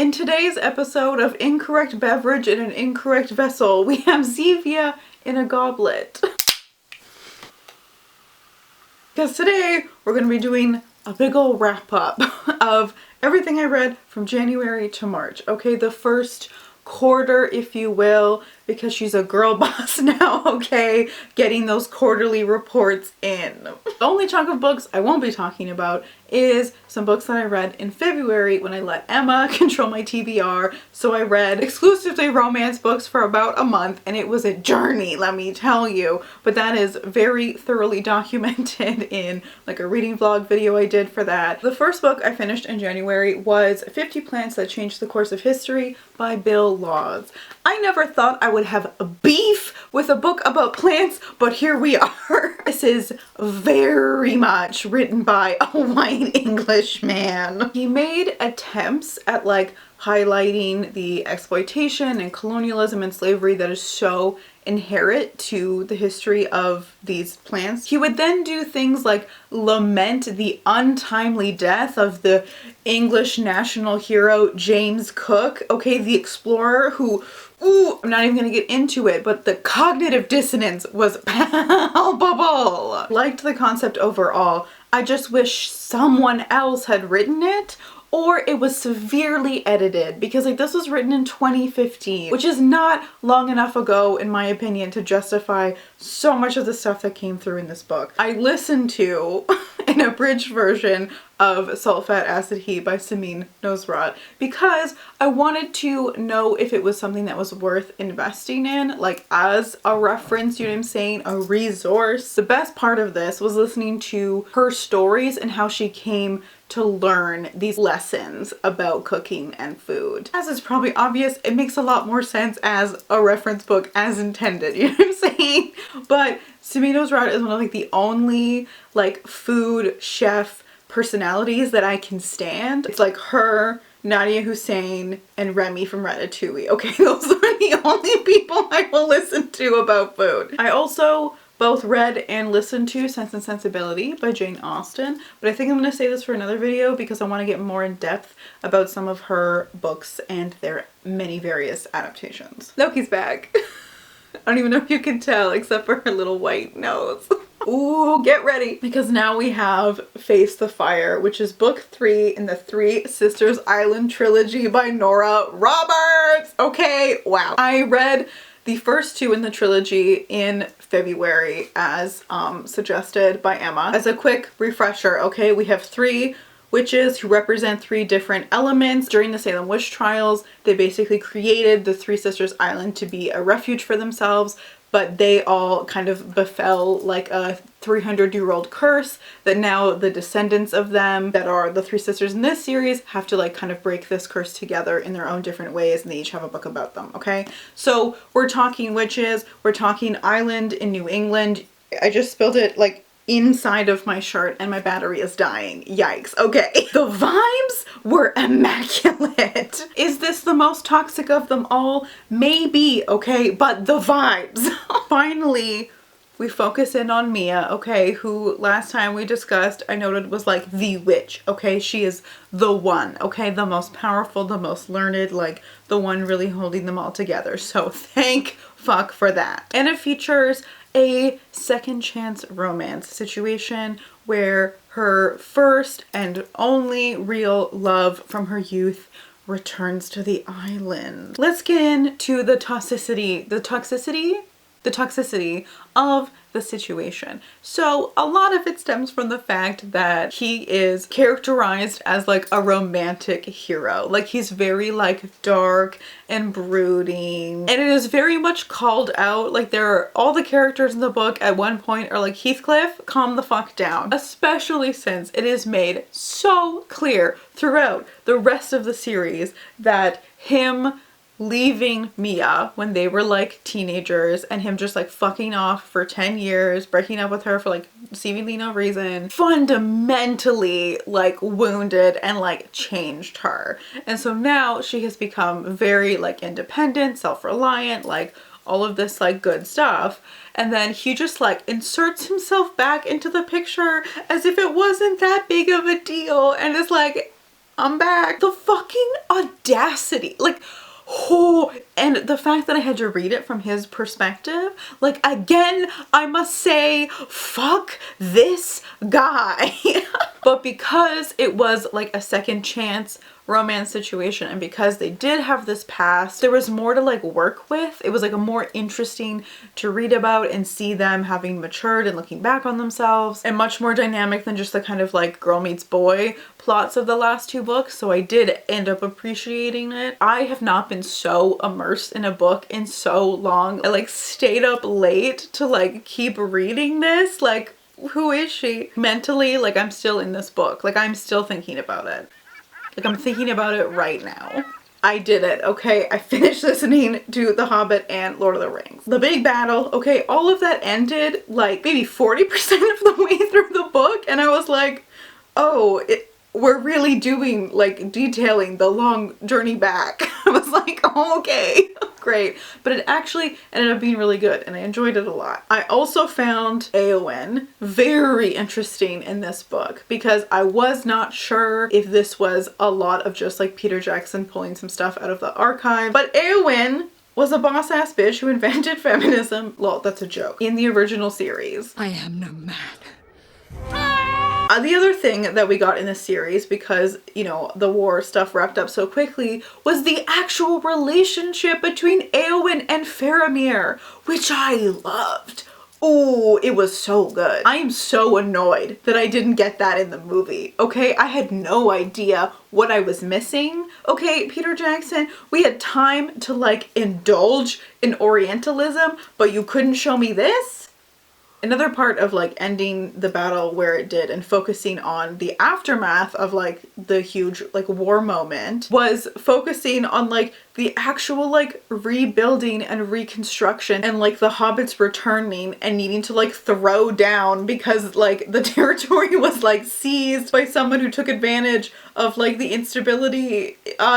In today's episode of Incorrect Beverage in an Incorrect Vessel, we have Zevia in a goblet. Because today we're going to be doing a big ol' wrap up of everything I read from January to March. Okay, the first quarter, if you will, because she's a girl boss now, okay? Getting those quarterly reports in. The only chunk of books I won't be talking about is some books that I read in February when I let Emma control my TBR. So I read exclusively romance books for about a month, and it was a journey, let me tell you. But that is very thoroughly documented in like a reading vlog video I did for that. The first book I finished in January was 50 Plants That Changed the Course of History by Bill Laws. I never thought I would have a beef with a book about plants, but here we are. This is very much written by a white English man. He made attempts at like highlighting the exploitation and colonialism and slavery that is so inherent to the history of these plants. He would then do things like lament the untimely death of the English national hero James Cook, okay, the explorer who, ooh, I'm not even gonna get into it, but the cognitive dissonance was palpable. Liked the concept overall. I just wish someone else had written it, or it was severely edited, because like this was written in 2015, which is not long enough ago in my opinion to justify so much of the stuff that came through in this book. I listened to an abridged version of Salt, Fat, Acid, Heat by Samin Nosrat because I wanted to know if it was something that was worth investing in, like as a reference, you know what I'm saying, a resource. The best part of this was listening to her stories and how she came to learn these lessons about cooking and food. As is probably obvious, it makes a lot more sense as a reference book as intended, you know what I'm saying? But Samin Nosrat is one of like the only like food chef personalities that I can stand. It's like her, Nadia Hussein, and Remy from Ratatouille. Okay, those are the only people I will listen to about food. I also both read and listened to Sense and Sensibility by Jane Austen, but I think I'm going to save this for another video because I want to get more in depth about some of her books and their many various adaptations. Loki's back. I don't even know if you can tell except for her little white nose. Ooh, get ready, because now we have Face the Fire, which is book 3 in the Three Sisters Island trilogy by Nora Roberts. Okay, wow. I read the first 2 in the trilogy in February as suggested by Emma. As a quick refresher, okay, we have 3 witches who represent 3 different elements. During the Salem witch trials, they basically created the Three Sisters Island to be a refuge for themselves, but they all kind of befell like a 300-year-old curse that now the descendants of them that are the 3 sisters in this series have to like kind of break this curse together in their own different ways, and they each have a book about them, okay? So we're talking witches, we're talking island in New England. I just spilled it like inside of my shirt and my battery is dying. Yikes. Okay. The vibes were immaculate. Is this the most toxic of them all? Maybe, okay, but the vibes. Finally, we focus in on Mia, okay, who last time we discussed, I noted was like the witch, okay? She is the one, okay? The most powerful, the most learned, like the one really holding them all together. So thank fuck for that. And it features a second chance romance situation where her first and only real love from her youth returns to the island. Let's get into the toxicity of the situation. So a lot of it stems from the fact that he is characterized as like a romantic hero. Like he's very like dark and brooding, and it is very much called out. Like all the characters in the book at one point are like, Heathcliff, calm the fuck down. Especially since it is made so clear throughout the rest of the series that him leaving Mia when they were like teenagers and him just like fucking off for 10 years, breaking up with her for like seemingly no reason, fundamentally like wounded and like changed her. And so now she has become very like independent, self-reliant, like all of this like good stuff. And then he just like inserts himself back into the picture as if it wasn't that big of a deal, and is like, come back. The fucking audacity. Like, oh, and the fact that I had to read it from his perspective, like, again, I must say, fuck this guy. But because it was like a second chance romance situation, and because they did have this past, there was more to like work with. It was like a more interesting to read about and see them having matured and looking back on themselves, and much more dynamic than just the kind of like girl meets boy plots of the last two books. So I did end up appreciating it. I have not been so immersed in a book in so long. I like stayed up late to like keep reading this. Like, who is she? Mentally, like, I'm still in this book. Like, I'm still thinking about it. Like, I'm thinking about it right now. I did it, okay? I finished listening to The Hobbit and Lord of the Rings. The big battle, okay, all of that ended like maybe 40% of the way through the book, and I was like, oh, we're really doing, like, detailing the long journey back. I was like, oh, okay, great. But it actually ended up being really good, and I enjoyed it a lot. I also found Éowyn very interesting in this book, because I was not sure if this was a lot of just like Peter Jackson pulling some stuff out of the archive. But Éowyn was a boss-ass bitch who invented feminism. Well, that's a joke. In the original series. I am no man. The other thing that we got in this series, because, you know, the war stuff wrapped up so quickly, was the actual relationship between Éowyn and Faramir, which I loved. Oh, it was so good. I am so annoyed that I didn't get that in the movie, okay? I had no idea what I was missing. Okay, Peter Jackson, we had time to like indulge in Orientalism, but you couldn't show me this? Another part of like ending the battle where it did and focusing on the aftermath of like the huge like war moment was focusing on like the actual like rebuilding and reconstruction, and like the hobbits returning and needing to like throw down because like the territory was like seized by someone who took advantage of like the instability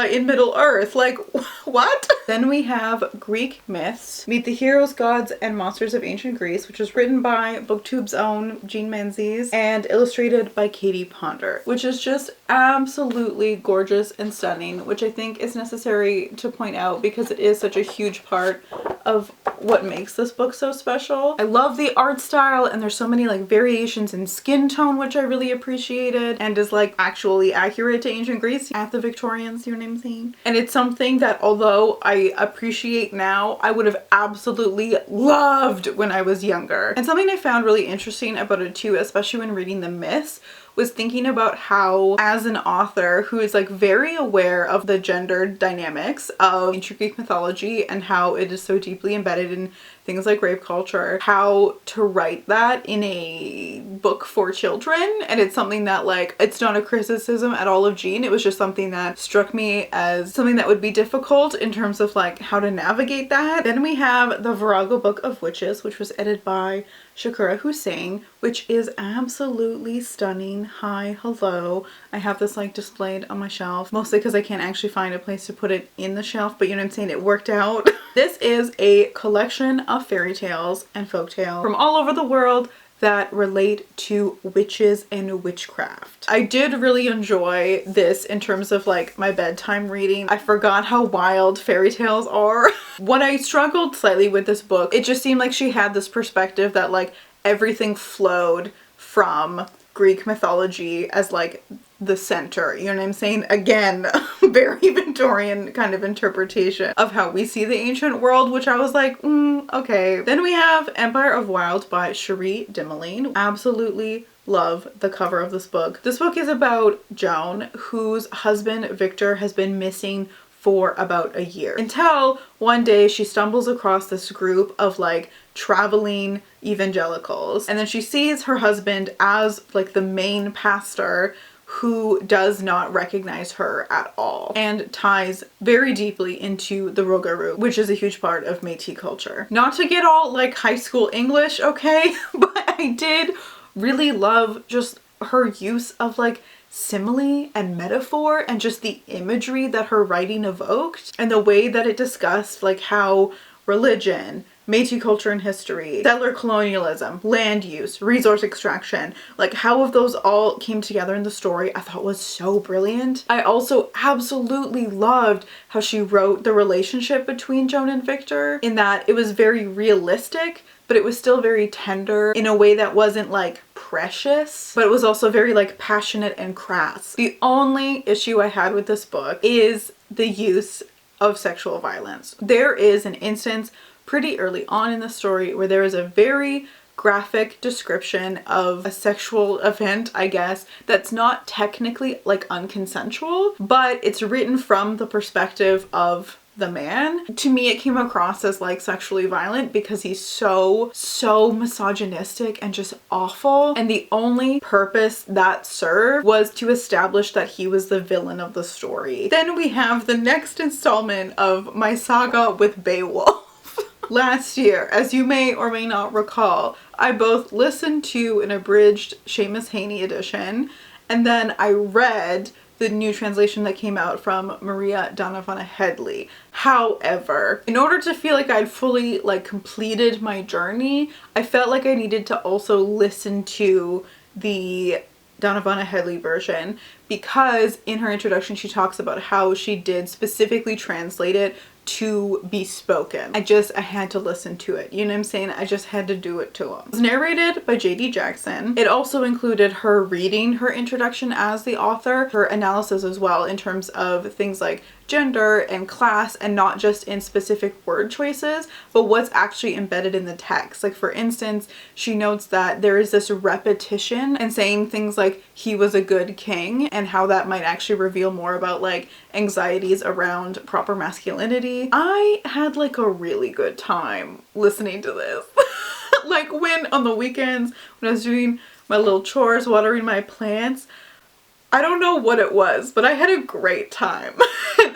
in Middle Earth. Like, what? Then we have Greek myths, Meet the Heroes, Gods, and Monsters of Ancient Greece, which was written by BookTube's own Jean Menzies and illustrated by Katie Ponder, which is just absolutely gorgeous and stunning, which I think is necessary to point out because it is such a huge part of what makes this book so special. I love the art style, and there's so many like variations in skin tone, which I really appreciated, and is like actually accurate to ancient Greece at the Victorians, you know what I'm saying? And it's something that, although I appreciate now, I would have absolutely loved when I was younger. And something I found really interesting about it too, especially when reading the myths, was thinking about how, as an author who is like very aware of the gender dynamics of ancient Greek mythology and how it is so deeply embedded in things like rape culture, how to write that in a book for children. And it's something that like, it's not a criticism at all of Jean. It was just something that struck me as something that would be difficult in terms of like how to navigate that. Then we have the Virago Book of Witches, which was edited by Shakura Hussein, which is absolutely stunning. Hi, hello. I have this like displayed on my shelf, mostly because I can't actually find a place to put it in the shelf, but you know what I'm saying? It worked out. This is a collection of fairy tales and folk tales from all over the world that relate to witches and witchcraft. I did really enjoy this in terms of like my bedtime reading. I forgot how wild fairy tales are. When I struggled slightly with this book, it just seemed like she had this perspective that like everything flowed from Greek mythology as like the center, you know what I'm saying? Again, very Victorian kind of interpretation of how we see the ancient world, which I was like, okay. Then we have Empire of Wild by Cherie Dimaline. Absolutely love the cover of this book. This book is about Joan, whose husband Victor has been missing for about a year, until one day she stumbles across this group of like traveling evangelicals, and then she sees her husband as like the main pastor who does not recognize her at all, and ties very deeply into the Rougarou, which is a huge part of Métis culture. Not to get all like high school English, okay, but I did really love just her use of like simile and metaphor and just the imagery that her writing evoked, and the way that it discussed like how religion Métis culture and history, settler colonialism, land use, resource extraction, like how of those all came together in the story, I thought was so brilliant. I also absolutely loved how she wrote the relationship between Joan and Victor, in that it was very realistic, but it was still very tender in a way that wasn't like precious, but it was also very like passionate and crass. The only issue I had with this book is the use of sexual violence. There is an instance pretty early on in the story where there is a very graphic description of a sexual event, I guess, that's not technically like unconsensual, but it's written from the perspective of the man. To me, it came across as like sexually violent because he's so misogynistic and just awful. And the only purpose that served was to establish that he was the villain of the story. Then we have the next installment of my saga with Beowulf. Last year, as you may or may not recall, I both listened to an abridged Seamus Heaney edition, and then I read the new translation that came out from Maria Donovan Headley. However, in order to feel like I'd fully like completed my journey, I felt like I needed to also listen to the Donovan Headley version, because in her introduction she talks about how she did specifically translate it to be spoken. I had to listen to it. You know what I'm saying? I just had to do it to him. It was narrated by J.D. Jackson. It also included her reading her introduction as the author, her analysis as well in terms of things like gender and class, and not just in specific word choices, but what's actually embedded in the text. Like for instance, she notes that there is this repetition and saying things like he was a good king, and how that might actually reveal more about like anxieties around proper masculinity. I had like a really good time listening to this. Like when on the weekends when I was doing my little chores, watering my plants, I don't know what it was, but I had a great time.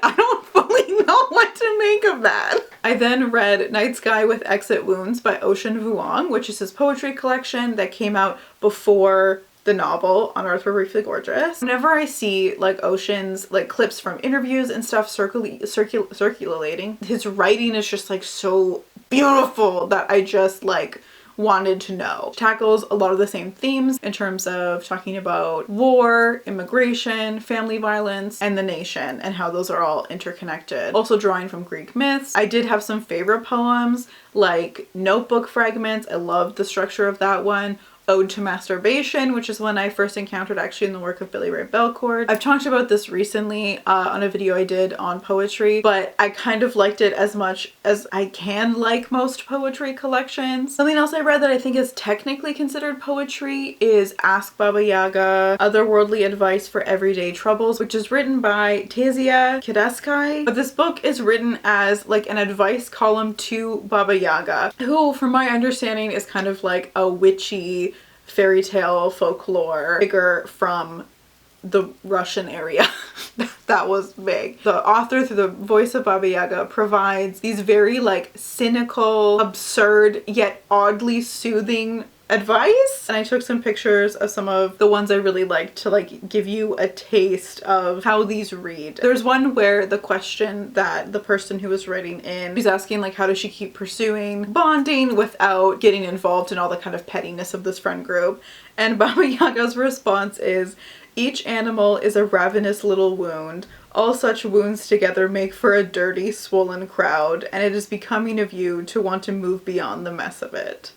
I don't fully know what to make of that. I then read Night Sky with Exit Wounds by Ocean Vuong, which is his poetry collection that came out before the novel On Earth We're Briefly Gorgeous. Whenever I see like Ocean's like clips from interviews and stuff circulating, his writing is just like so beautiful that I just like wanted to know. Tackles a lot of the same themes in terms of talking about war, immigration, family violence, and the nation, and how those are all interconnected. Also drawing from Greek myths. I did have some favorite poems like Notebook Fragments. I loved the structure of that one. Ode to Masturbation, which is one I first encountered actually in the work of Billy Ray Belcourt. I've talked about this recently on a video I did on poetry, but I kind of liked it as much as I can like most poetry collections. Something else I read that I think is technically considered poetry is Ask Baba Yaga, Otherworldly Advice for Everyday Troubles, which is written by Tasia Kedeskai. But this book is written as like an advice column to Baba Yaga, who from my understanding is kind of like a witchy fairy tale folklore figure from the Russian area. That was big. The author, through the voice of Baba Yaga, provides these very like cynical, absurd, yet oddly soothing advice. And I took some pictures of some of the ones I really liked to like give you a taste of how these read. There's one where the question that the person who was writing in, she's asking like how does she keep pursuing bonding without getting involved in all the kind of pettiness of this friend group. And Baba Yaga's response is, each animal is a ravenous little wound. All such wounds together make for a dirty, swollen crowd, and it is becoming of you to want to move beyond the mess of it.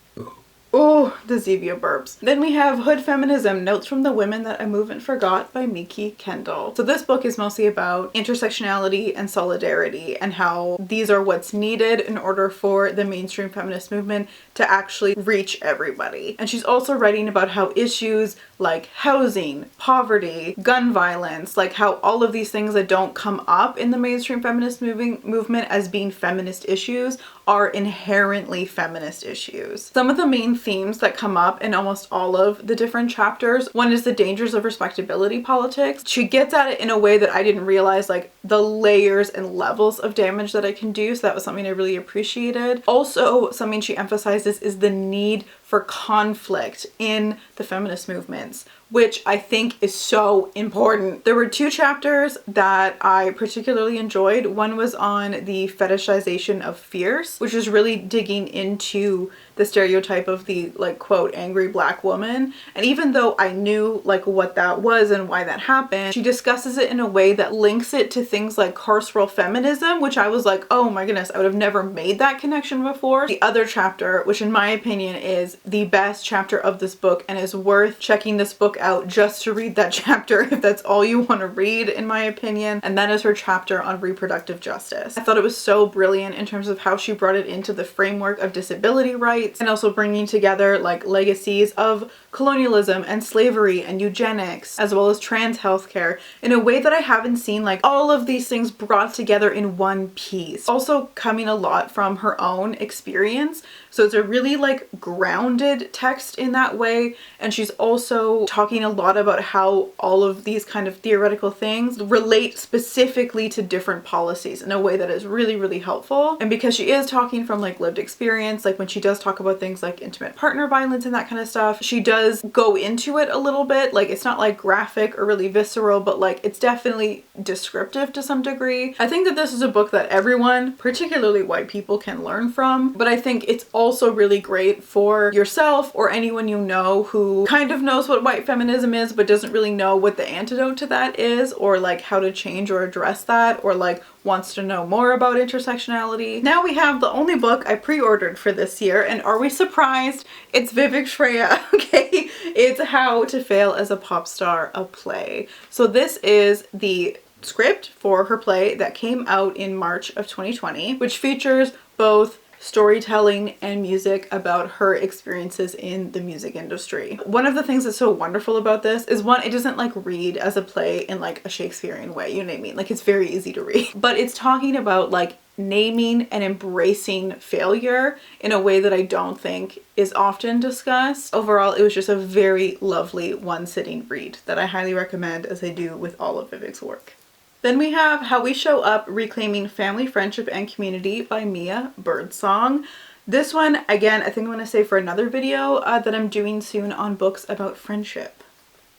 Oh, the Zevia burps. Then we have Hood Feminism, Notes from the Women That a Movement Forgot by Miki Kendall. So this book is mostly about intersectionality and solidarity, and how these are what's needed in order for the mainstream feminist movement to actually reach everybody. And she's also writing about how issues like housing, poverty, gun violence, like how all of these things that don't come up in the mainstream feminist movement as being feminist issues are inherently feminist issues. Some of the main themes that come up in almost all of the different chapters, one is the dangers of respectability politics. She gets at it in a way that I didn't realize, like the layers and levels of damage that it can do, so that was something I really appreciated. Also, something she emphasizes is the need for conflict in the feminist movements. which I think is so important. There were two chapters that I particularly enjoyed. One was on the fetishization of fierce, which is really digging into the stereotype of the like quote angry black woman. And even though I knew like what that was and why that happened, she discusses it in a way that links it to things like carceral feminism, which I was like, oh my goodness, I would have never made that connection before. The other chapter, which in my opinion is the best chapter of this book and is worth checking this book out just to read that chapter if that's all you want to read, in my opinion, and that is her chapter on reproductive justice. I thought it was so brilliant in terms of how she brought it into the framework of disability rights and also bringing together like legacies of colonialism and slavery and eugenics, as well as trans healthcare, in a way that I haven't seen like all of these things brought together in one piece. Also coming a lot from her own experience. So it's a really like grounded text in that way. And she's also talking a lot about how all of these kind of theoretical things relate specifically to different policies in a way that is really, really helpful. And because she is talking from like lived experience, like when she does talk about things like intimate partner violence and that kind of stuff, she does go into it a little bit. Like it's not like graphic or really visceral, but like it's definitely descriptive to some degree. I think that this is a book that everyone, particularly white people, can learn from, but I think it's also really great for yourself or anyone you know who kind of knows what white feminism is but doesn't really know what the antidote to that is, or like how to change or address that, or like wants to know more about intersectionality. Now we have the only book I pre-ordered for this year, and are we surprised? It's Vivek Shreya, okay? It's How to Fail as a Pop Star, a play. So this is the script for her play that came out in March of 2020, which features both storytelling and music about her experiences in the music industry. One of the things that's so wonderful about this is, one, it doesn't like read as a play in like a Shakespearean way, you know what I mean? Like it's very easy to read, but it's talking about like naming and embracing failure in a way that I don't think is often discussed. Overall, it was just a very lovely one-sitting read that I highly recommend, as I do with all of Vivek's work. Then we have How We Show Up, Reclaiming Family, Friendship, and Community by Mia Birdsong. This one, again, I think I'm going to save for another video that I'm doing soon on books about friendship.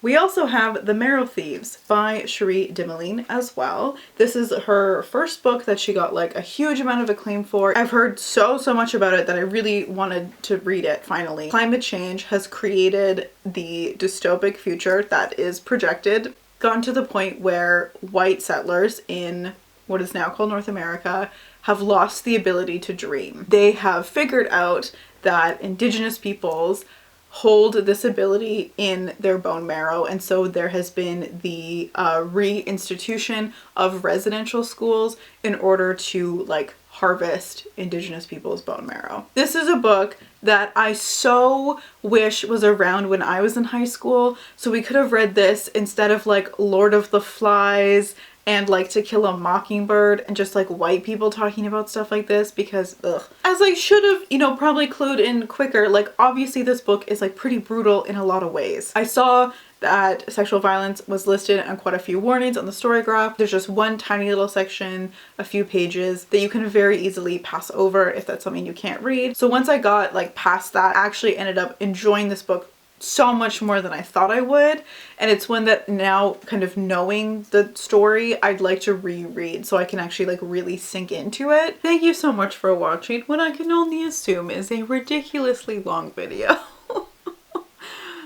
We also have The Mayoral Thieves by Cherie Dimaline as well. This is her first book that she got like a huge amount of acclaim for. I've heard so much about it that I really wanted to read it finally. Climate change has created the dystopic future that is projected, gotten to the point where white settlers in what is now called North America have lost the ability to dream. They have figured out that indigenous peoples hold this ability in their bone marrow, and so there has been the reinstitution of residential schools in order to like harvest indigenous people's bone marrow. This is a book that I so wish was around when I was in high school, so we could have read this instead of like Lord of the Flies and like To Kill a Mockingbird and just like white people talking about stuff like this, because ugh. As I should have, you know, probably clued in quicker, like obviously this book is like pretty brutal in a lot of ways. I saw that sexual violence was listed on quite a few warnings on the story graph. There's just one tiny little section, a few pages, that you can very easily pass over if that's something you can't read. So once I got like past that, I actually ended up enjoying this book so much more than I thought I would. And it's one that now, kind of knowing the story, I'd like to reread so I can actually like really sink into it. Thank you so much for watching what I can only assume is a ridiculously long video.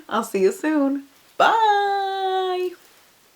I'll see you soon. Bye!